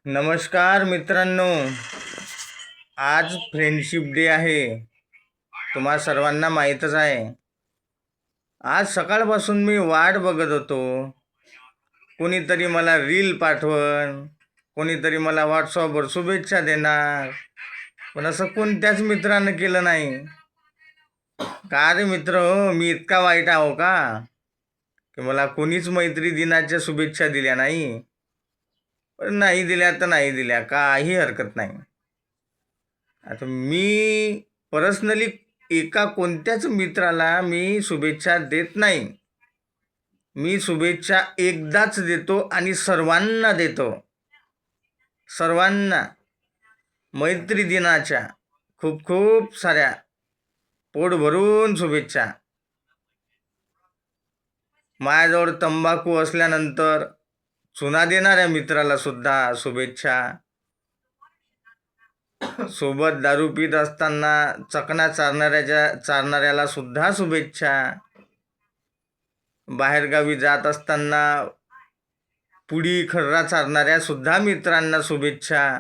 नमस्कार मित्रांनो, आज फ्रेंडशिप डे आहे. तुम्हा सर्वांना माहीतच आहे. आज सकाळपासून मी वाट बघत होतो. कोणीतरी मला रील पाठवण, कोणीतरी मला व्हॉट्सअपवर शुभेच्छा देणार, पण असं कोणत्याच मित्रानं केलं नाही. का रे मित्र, मी इतका वाईट आहो का की मला कोणीच मैत्री दिनाच्या शुभेच्छा दिल्या नाही? पण नाही दिल्या तर नाही दिल्या, काही हरकत नाही. आता मी पर्सनली एका कोणत्याच मित्राला मी शुभेच्छा देत नाही. मी शुभेच्छा एकदाच देतो आणि सर्वांना देतो. सर्वांना मैत्री दिनाच्या खूप खूप साऱ्या पोट भरून शुभेच्छा. माझ्याजवळ तंबाखू असल्यानंतर चुना देणाऱ्या मित्राला सुद्धा शुभेच्छा. सोबत दारू पीत असताना चकना चारणाऱ्याला सुद्धा शुभेच्छा. बाहेरगावी जात असताना पुडी खर्रा चारणाऱ्या सुद्धा मित्रांना शुभेच्छा.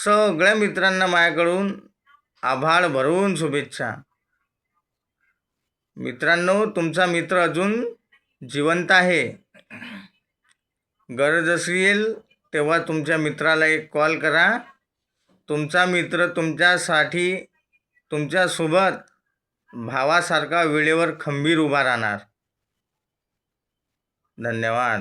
सगळ्या मित्रांना माझ्याकडून आभाळ भरून शुभेच्छा. मित्रांनो, तुमचा मित्र अजून जिवंत आहे. गरज असेल तेव्हा तुमच्या मित्राला एक कॉल करा. तुमचा मित्र तुमच्यासाठी तुमच्यासोबत भावासारखा वेळेवर खंबीर उभा राहणार. धन्यवाद.